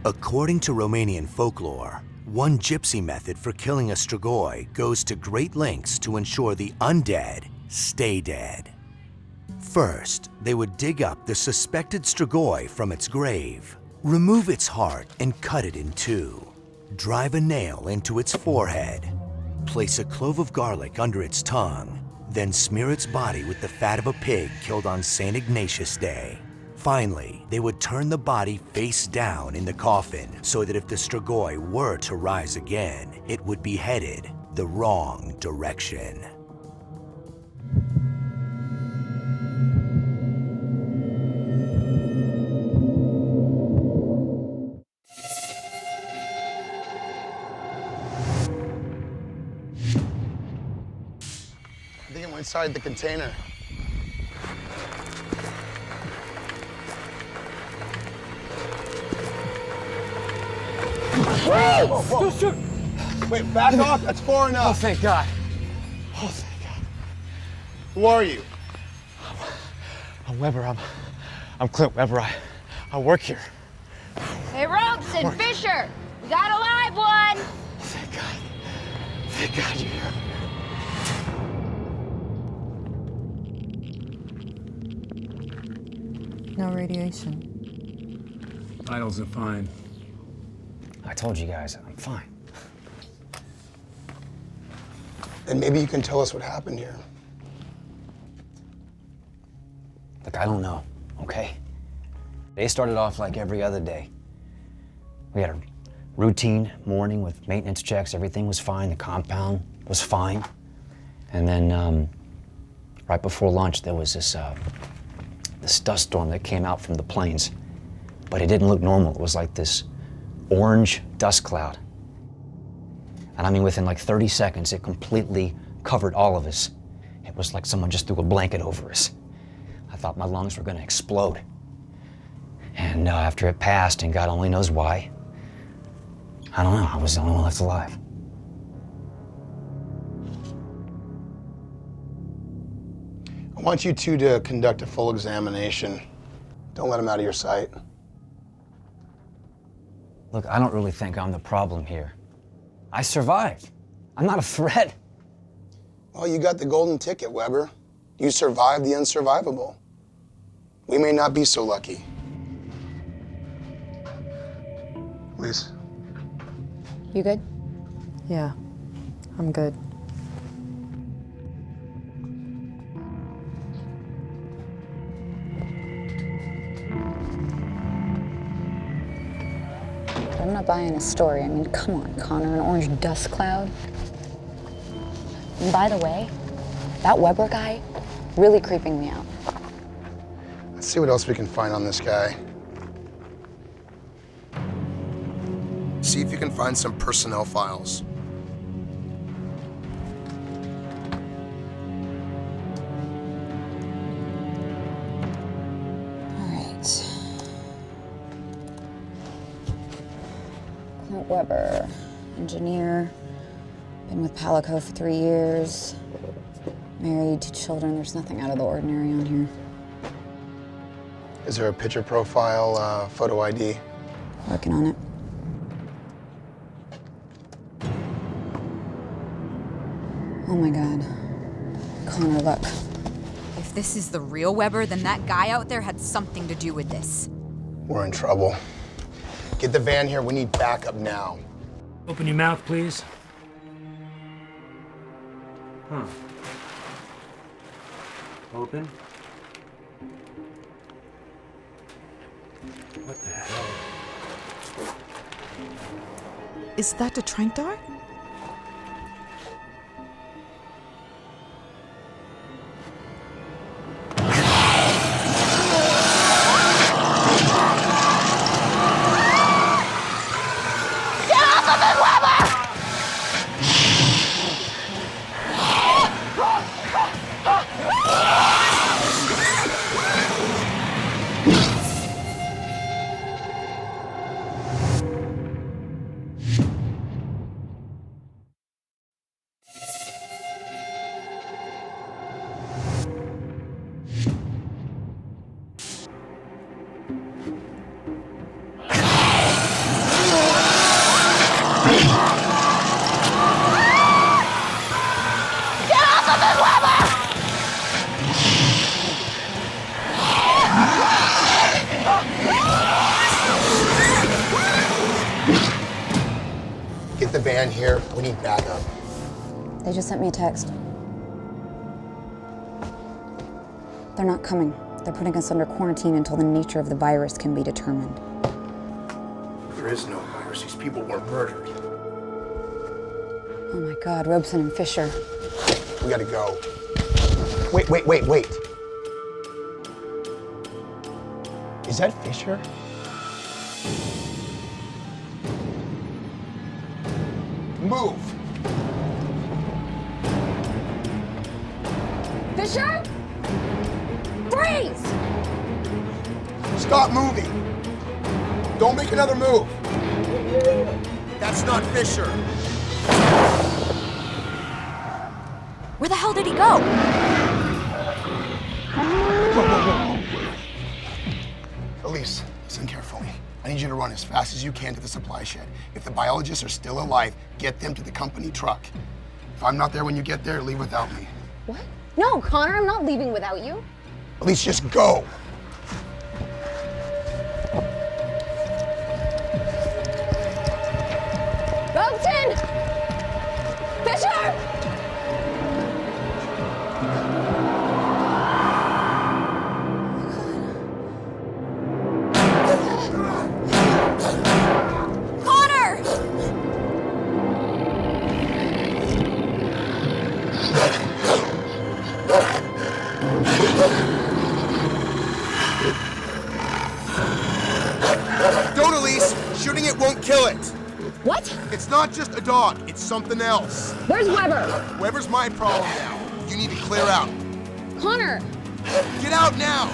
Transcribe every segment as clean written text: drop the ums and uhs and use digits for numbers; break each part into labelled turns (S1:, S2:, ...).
S1: According to Romanian folklore, one gypsy method for killing a Strigoi goes to great lengths to ensure the undead stay dead. First, they would dig up the suspected Strigoi from its grave, remove its heart and cut it in two, drive a nail into its forehead, place a clove of garlic under its tongue, then smear its body with the fat of a pig killed on St. Ignatius Day. Finally, they would turn the body face down in the coffin so that if the Strigoi were to rise again, it would be headed the wrong direction.
S2: I think it went inside the container. Whoa! Whoa, whoa. Wait, back off. That's far enough.
S3: Oh, thank God. Oh, thank God.
S2: Who are you?
S3: I'm Weber. I'm Clint Weber. I work here.
S4: Hey, Robeson, Fisher, we got a live one.
S3: Thank God. Thank God you're here.
S5: No radiation.
S6: Vitals are fine.
S3: I told you guys, I'm fine.
S2: And maybe you can tell us what happened here.
S3: Look, I don't know, okay? Day started off like every other day. We had a routine morning with maintenance checks. Everything was fine. The compound was fine. And then right before lunch, there was this dust storm that came out from the plains. But it didn't look normal. It was like this orange dust cloud. And I mean, within like 30 seconds, it completely covered all of us. It was like someone just threw a blanket over us. I thought my lungs were gonna explode. And after it passed, and God only knows why, I don't know, I was the only one left alive.
S2: I want you two to conduct a full examination. Don't let them out of your sight.
S3: Look, I don't really think I'm the problem here. I survived. I'm not a threat.
S2: Well, you got the golden ticket, Weber. You survived the unsurvivable. We may not be so lucky. Lise.
S4: You good?
S5: Yeah, I'm good.
S4: I'm not buying a story. I mean, come on, Connor, an orange dust cloud. And by the way, that Weber guy, really creeping me out.
S2: Let's see what else we can find on this guy. See if you can find some personnel files.
S4: All right. Clint Weber, engineer, been with Palico for 3 years, married, 2 children. There's nothing out of the ordinary on here.
S2: Is there a picture profile, photo ID?
S4: Working on it. Oh my God. Connor, look.
S7: If this is the real Weber, then that guy out there had something to do with this.
S2: We're in trouble. Get the van here. We need backup now.
S6: Open your mouth, please. Huh. Open. What the hell?
S5: Is that the trank dart?
S2: man here. We need backup.
S4: They just sent me a text. They're not coming. They're putting us under quarantine until the nature of the virus can be determined.
S2: There is no virus. These people were murdered.
S4: Oh my God, Robeson and Fisher.
S2: We gotta go. Wait. Is that Fisher? Move!
S4: Fisher? Freeze!
S2: Stop moving! Don't make another move! That's not Fisher!
S7: Where the hell did he go?
S2: Elise, listen carefully. I need you to run as fast as you can to the supply shed. If the biologists are still alive, get them to the company truck. If I'm not there when you get there, leave without me.
S4: What? No, Connor, I'm not leaving without you.
S2: Elise, just go!
S4: Robeson! Fisher!
S7: Connor!
S2: Don't, Elise! Shooting it won't kill it!
S4: What?
S2: It's not just a dog, it's something else.
S4: Where's Weber?
S2: Weber's my problem now. You need to clear out.
S4: Connor!
S2: Get out now!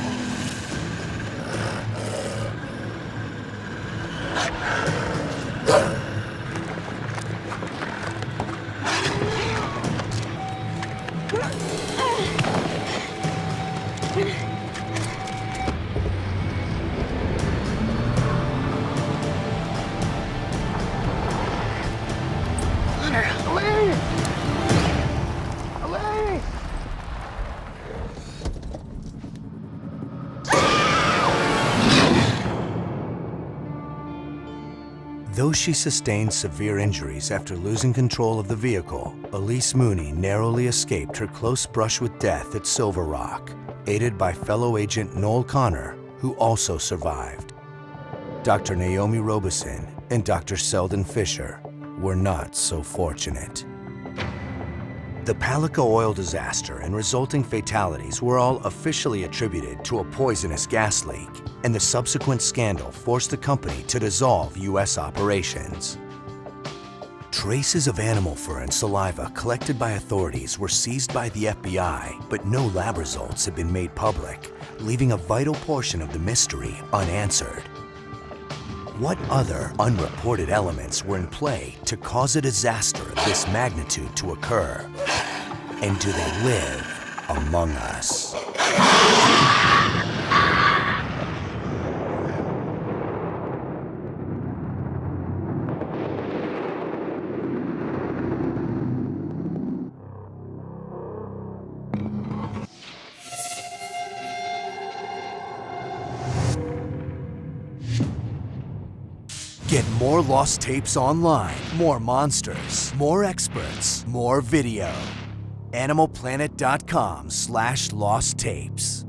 S1: Though she sustained severe injuries after losing control of the vehicle, Elise Mooney narrowly escaped her close brush with death at Silver Rock, aided by fellow agent Noel Connor, who also survived. Dr. Naomi Robeson and Dr. Selden Fisher were not so fortunate. The Palico oil disaster and resulting fatalities were all officially attributed to a poisonous gas leak, and the subsequent scandal forced the company to dissolve U.S. operations. Traces of animal fur and saliva collected by authorities were seized by the FBI, but no lab results have been made public, leaving a vital portion of the mystery unanswered. What other unreported elements were in play to cause a disaster of this magnitude to occur? And do they live among us? Get more lost tapes online, more monsters, more experts, more video. AnimalPlanet.com/lost tapes.